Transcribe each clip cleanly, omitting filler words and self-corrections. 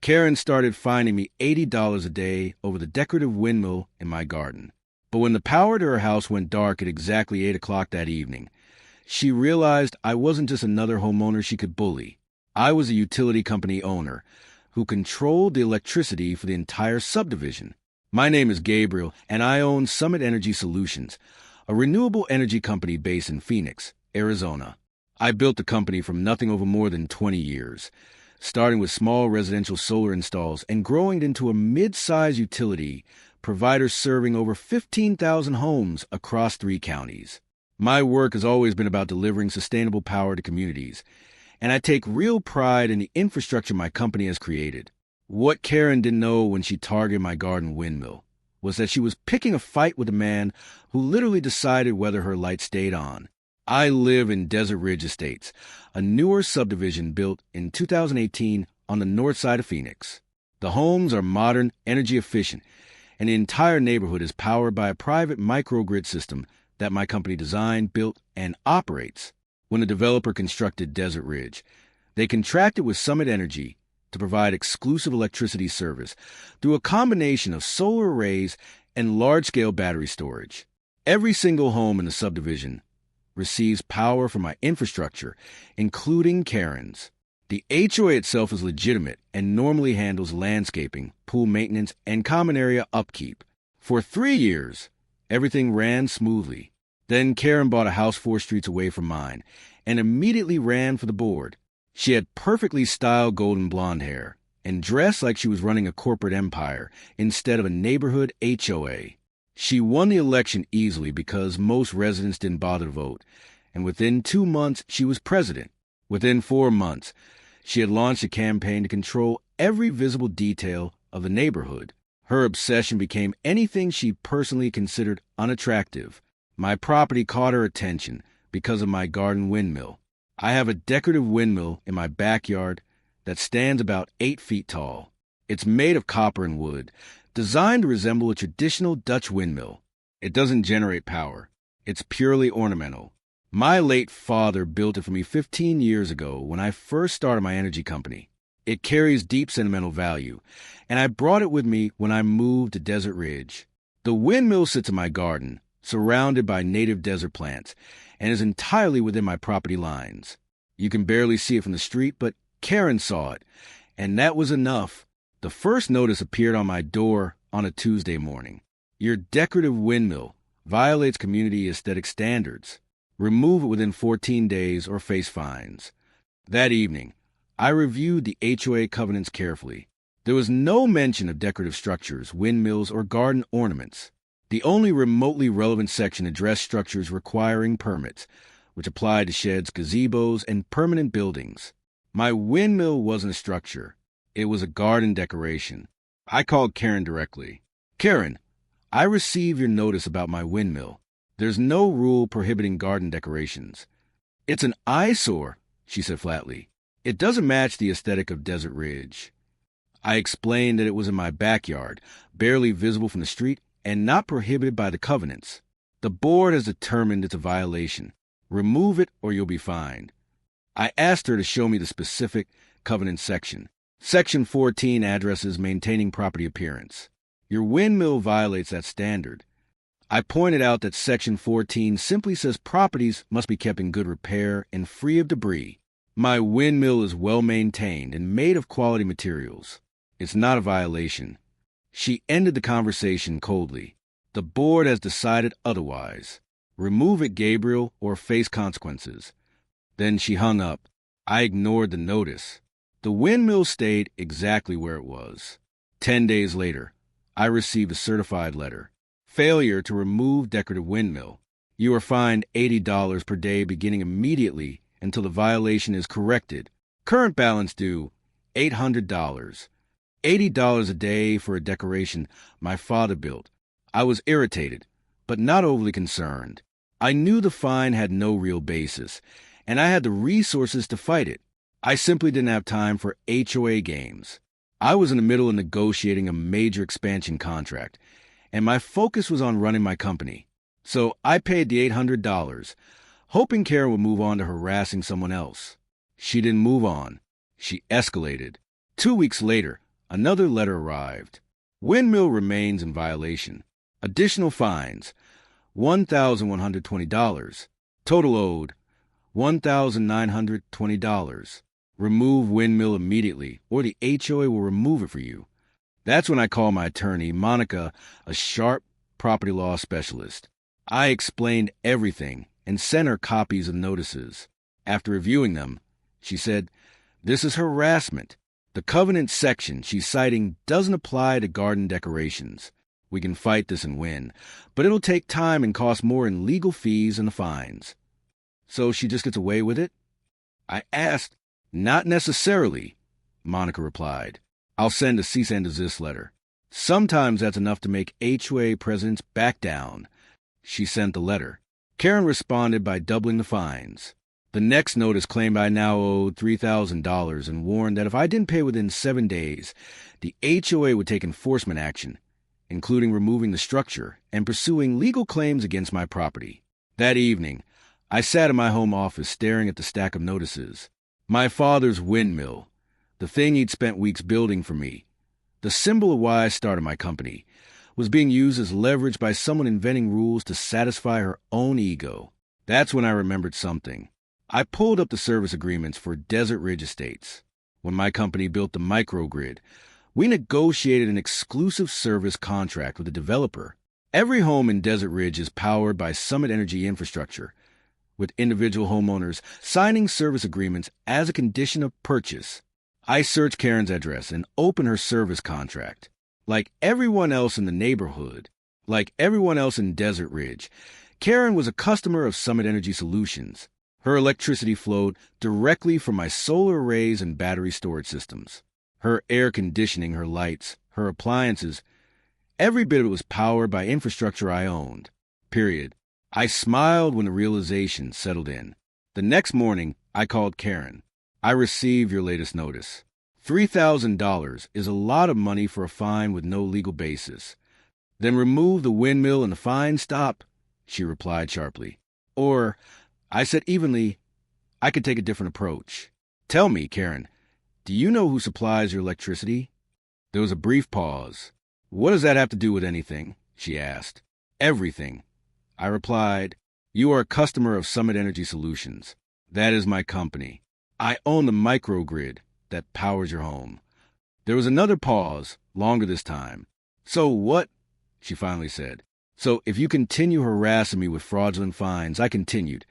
Karen started fining me $80 a day over the decorative windmill in my garden. But when the power to her house went dark at exactly 8 o'clock that evening, she realized I wasn't just another homeowner she could bully. I was a utility company owner who controlled the electricity for the entire subdivision. My name is Gabriel, and I own Summit Energy Solutions, a renewable energy company based in Phoenix, Arizona. I built the company from nothing over more than 20 years, starting with small residential solar installs and growing it into a mid-sized utility provider serving over 15,000 homes across 3 counties. My work has always been about delivering sustainable power to communities, and I take real pride in the infrastructure my company has created. What Karen didn't know when she targeted my garden windmill was that she was picking a fight with a man who literally decided whether her light stayed on. I live in Desert Ridge Estates, a newer subdivision built in 2018 on the north side of Phoenix. The homes are modern, energy efficient, and the entire neighborhood is powered by a private microgrid system that my company designed, built, and operates. When the developer constructed Desert Ridge, they contracted with Summit Energy to provide exclusive electricity service through a combination of solar arrays and large-scale battery storage. Every single home in the subdivision receives power from my infrastructure, including Karen's. The HOA itself is legitimate and normally handles landscaping, pool maintenance, and common area upkeep. For 3 years, everything ran smoothly. Then Karen bought a house 4 streets away from mine and immediately ran for the board. She had perfectly styled golden blonde hair and dressed like she was running a corporate empire instead of a neighborhood HOA. She won the election easily because most residents didn't bother to vote, and within 2 months, she was president. Within 4 months, she had launched a campaign to control every visible detail of the neighborhood. Her obsession became anything she personally considered unattractive. My property caught her attention because of my garden windmill. I have a decorative windmill in my backyard that stands about 8 feet tall. It's made of copper and wood, designed to resemble a traditional Dutch windmill. It doesn't generate power. It's purely ornamental. My late father built it for me 15 years ago when I first started my energy company. It carries deep sentimental value, and I brought it with me when I moved to Desert Ridge. The windmill sits in my garden, surrounded by native desert plants, and is entirely within my property lines. You can barely see it from the street, but Karen saw it, and that was enough. The first notice appeared on my door on a Tuesday morning. Your decorative windmill violates community aesthetic standards. Remove it within 14 days or face fines. That evening, I reviewed the HOA covenants carefully. There was no mention of decorative structures, windmills, or garden ornaments. The only remotely relevant section addressed structures requiring permits, which applied to sheds, gazebos, and permanent buildings. My windmill wasn't a structure. It was a garden decoration. I called Karen directly. Karen, I received your notice about my windmill. There's no rule prohibiting garden decorations. It's an eyesore, she said flatly. It doesn't match the aesthetic of Desert Ridge. I explained that it was in my backyard, barely visible from the street, and not prohibited by the covenants. The board has determined it's a violation. Remove it or you'll be fined. I asked her to show me the specific covenant section. Section 14 addresses maintaining property appearance. Your windmill violates that standard. I pointed out that Section 14 simply says properties must be kept in good repair and free of debris. My windmill is well maintained and made of quality materials. It's not a violation. She ended the conversation coldly. The board has decided otherwise. Remove it, Gabriel, or face consequences. Then she hung up. I ignored the notice. The windmill stayed exactly where it was. 10 days later, I received a certified letter. Failure to remove decorative windmill. You are fined $80 per day beginning immediately until the violation is corrected. Current balance due, $800. $80 a day for a decoration my father built. I was irritated, but not overly concerned. I knew the fine had no real basis, and I had the resources to fight it. I simply didn't have time for HOA games. I was in the middle of negotiating a major expansion contract, and my focus was on running my company. So I paid the $800, hoping Karen would move on to harassing someone else. She didn't move on. She escalated. 2 weeks later, Another letter arrived. Windmill remains in violation. Additional fines, $1,120. Total owed, $1,920. Remove Windmill immediately, or the HOA will remove it for you. That's when I called my attorney, Monica, a sharp property law specialist. I explained everything and sent her copies of notices. After reviewing them, she said, "This is harassment. The covenant section she's citing doesn't apply to garden decorations. We can fight this and win, but it'll take time and cost more in legal fees and the fines." So she just gets away with it? I asked. "Not necessarily," Monica replied. "I'll send a cease and desist letter. Sometimes that's enough to make HOA presidents back down." She sent the letter. Karen responded by doubling the fines. The next notice claimed I now owed $3,000 and warned that if I didn't pay within 7 days, the HOA would take enforcement action, including removing the structure and pursuing legal claims against my property. That evening, I sat in my home office staring at the stack of notices. My father's windmill, the thing he'd spent weeks building for me, the symbol of why I started my company, was being used as leverage by someone inventing rules to satisfy her own ego. That's when I remembered something. I pulled up the service agreements for Desert Ridge Estates. When my company built the microgrid, we negotiated an exclusive service contract with the developer. Every home in Desert Ridge is powered by Summit Energy infrastructure, with individual homeowners signing service agreements as a condition of purchase. I searched Karen's address and opened her service contract. Like everyone else in the neighborhood, like everyone else in Desert Ridge, Karen was a customer of Summit Energy Solutions. Her electricity flowed directly from my solar arrays and battery storage systems. Her air conditioning, her lights, her appliances, every bit of it was powered by infrastructure I owned. Period. I smiled when the realization settled in. The next morning, I called Karen. "I received your latest notice. $3,000 is a lot of money for a fine with no legal basis." "Then remove the windmill and the fine stop," she replied sharply. Or, I said evenly, "I could take a different approach." "Tell me, Karen, do you know who supplies your electricity?" There was a brief pause. "What does that have to do with anything?" she asked. "Everything." I replied, "You are a customer of Summit Energy Solutions. That is my company. I own the microgrid that powers your home." There was another pause, longer this time. "So what?" she finally said. "So if you continue harassing me with fraudulent fines," I continued,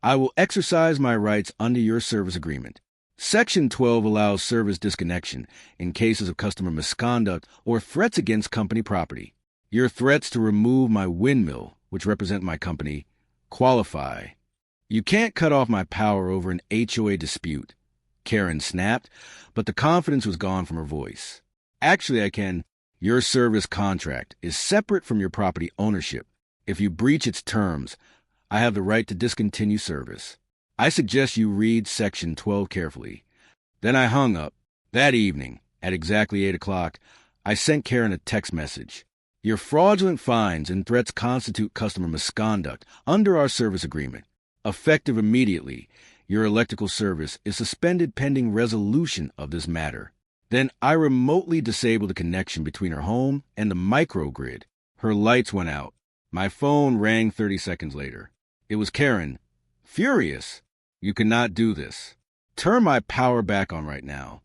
"I will exercise my rights under your service agreement. Section 12 allows service disconnection in cases of customer misconduct or threats against company property. Your threats to remove my windmill, which represent my company, qualify. You can't cut off my power over an HOA dispute." Karen snapped, but the confidence was gone from her voice. "Actually, I can. Your service contract is separate from your property ownership. If you breach its terms, I have the right to discontinue service. I suggest you read Section 12 carefully." Then I hung up. That evening, at exactly 8 o'clock, I sent Karen a text message. "Your fraudulent fines and threats constitute customer misconduct under our service agreement. Effective immediately, your electrical service is suspended pending resolution of this matter." Then I remotely disabled the connection between her home and the microgrid. Her lights went out. My phone rang 30 seconds later. It was Karen. Furious. "You cannot do this. Turn my power back on right now.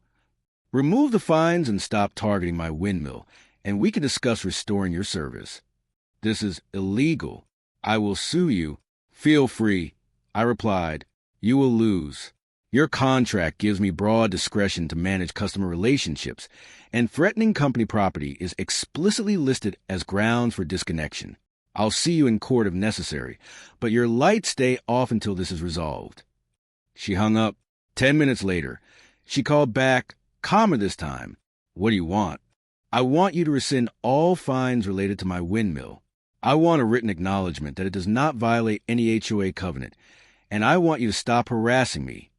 Remove the fines and stop targeting my windmill, and we can discuss restoring your service. This is illegal. I will sue you." "Feel free," I replied. "You will lose. Your contract gives me broad discretion to manage customer relationships, and threatening company property is explicitly listed as grounds for disconnection. I'll see you in court if necessary, but your lights stay off until this is resolved." She hung up. 10 minutes later, she called back, calmer this time. "What do you want?" "I want you to rescind all fines related to my windmill. I want a written acknowledgement that it does not violate any HOA covenant, and I want you to stop harassing me.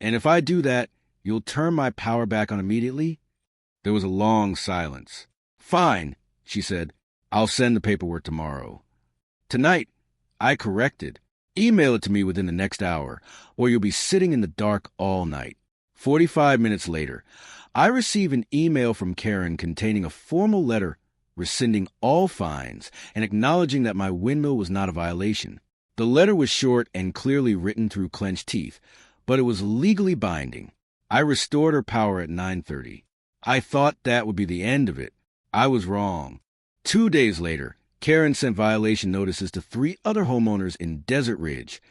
And if I do that, you'll turn my power back on immediately?" There was a long silence. "Fine," she said. "I'll send the paperwork tomorrow." "Tonight," I corrected. "Email it to me within the next hour, or you'll be sitting in the dark all night." 45 minutes later, I received an email from Karen containing a formal letter rescinding all fines and acknowledging that my windmill was not a violation. The letter was short and clearly written through clenched teeth, but it was legally binding. I restored her power at 9:30. I thought that would be the end of it. I was wrong. 2 days later, Karen sent violation notices to 3 other homeowners in Desert Ridge,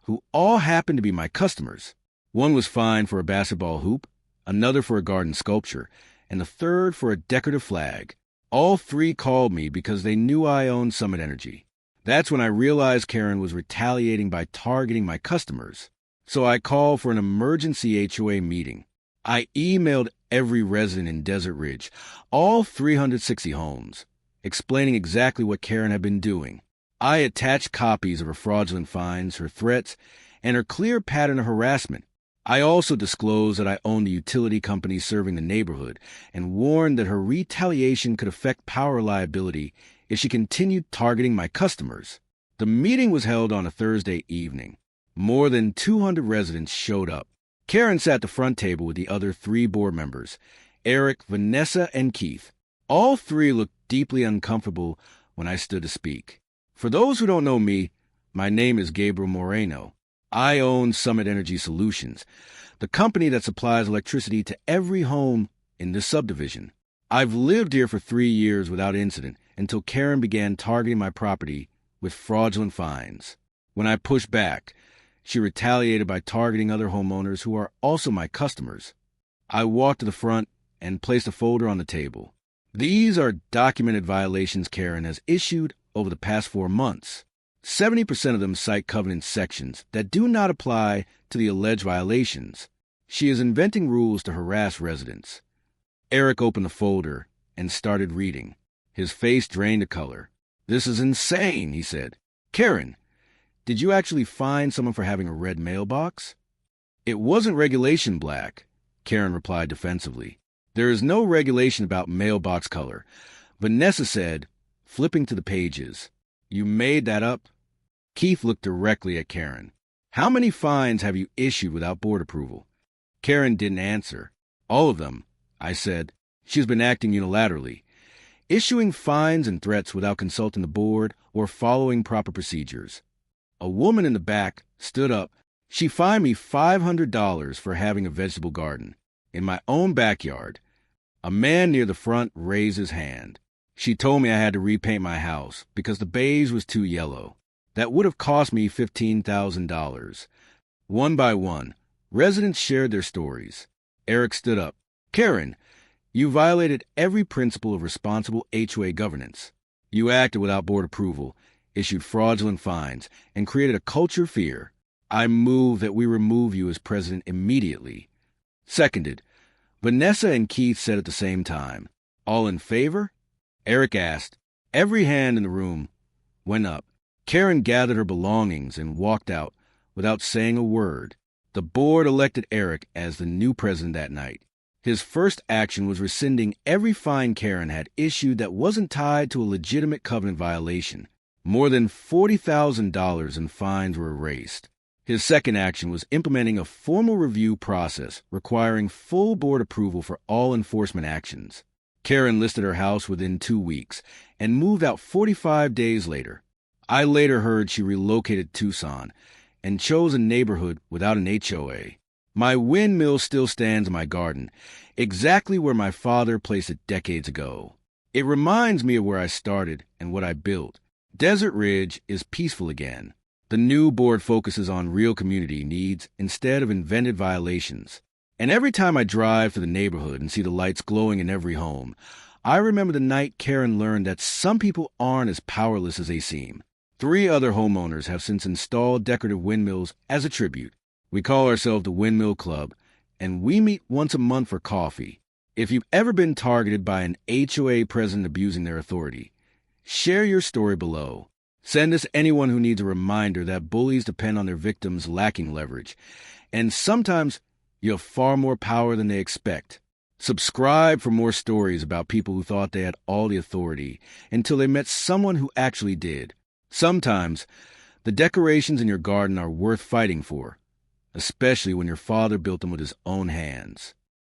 who all happened to be my customers. One was fined for a basketball hoop, another for a garden sculpture, and the third for a decorative flag. All 3 called me because they knew I owned Summit Energy. That's when I realized Karen was retaliating by targeting my customers. So I called for an emergency HOA meeting. I emailed every resident in Desert Ridge, all 360 homes, explaining exactly what Karen had been doing. I attached copies of her fraudulent fines, her threats, and her clear pattern of harassment. I also disclosed that I owned the utility company serving the neighborhood and warned that her retaliation could affect power liability if she continued targeting my customers. The meeting was held on a Thursday evening. More than 200 residents showed up. Karen sat at the front table with the other 3 board members, Eric, Vanessa, and Keith. All 3 looked deeply uncomfortable when I stood to speak. For those who don't know me, my name is Gabriel Moreno. I own Summit Energy Solutions, the company that supplies electricity to every home in this subdivision. I've lived here for 3 years without incident until Karen began targeting my property with fraudulent fines. When I pushed back, she retaliated by targeting other homeowners who are also my customers. I walked to the front and placed a folder on the table. These are documented violations Karen has issued over the past 4 months. 70% of them cite covenant sections that do not apply to the alleged violations. She is inventing rules to harass residents. Eric opened the folder and started reading. His face drained of color. "This is insane," he said. "Karen, did you actually fine someone for having a red mailbox?" "It wasn't regulation black," Karen replied defensively. "There is no regulation about mailbox color." Vanessa said, flipping to the pages, "You made that up?" Keith looked directly at Karen. "How many fines have you issued without board approval?" Karen didn't answer. "All of them," I said. "She's been acting unilaterally, issuing fines and threats without consulting the board or following proper procedures." A woman in the back stood up. "She fined me $500 for having a vegetable garden in my own backyard." A man near the front raised his hand. "She told me I had to repaint my house because the beige was too yellow. That would have cost me $15,000. One by one, residents shared their stories. Eric stood up. "Karen, you violated every principle of responsible HOA governance. You acted without board approval, issued fraudulent fines, and created a culture of fear. I move that we remove you as president immediately." Seconded. Vanessa and Keith said at the same time. "All in favor?" Eric asked. Every hand in the room went up. Karen gathered her belongings and walked out without saying a word. The board elected Eric as the new president that night. His first action was rescinding every fine Karen had issued that wasn't tied to a legitimate covenant violation. More than $40,000 in fines were erased. His second action was implementing a formal review process requiring full board approval for all enforcement actions. Karen listed her house within 2 weeks and moved out 45 days later. I later heard she relocated to Tucson and chose a neighborhood without an HOA. My windmill still stands in my garden, exactly where my father placed it decades ago. It reminds me of where I started and what I built. Desert Ridge is peaceful again. The new board focuses on real community needs instead of invented violations. And every time I drive to the neighborhood and see the lights glowing in every home, I remember the night Karen learned that some people aren't as powerless as they seem. 3 other homeowners have since installed decorative windmills as a tribute. We call ourselves the Windmill Club, and we meet once a month for coffee. If you've ever been targeted by an HOA president abusing their authority, share your story below. Send us anyone who needs a reminder that bullies depend on their victims lacking leverage, and sometimes you have far more power than they expect. Subscribe for more stories about people who thought they had all the authority until they met someone who actually did. Sometimes, the decorations in your garden are worth fighting for, especially when your father built them with his own hands.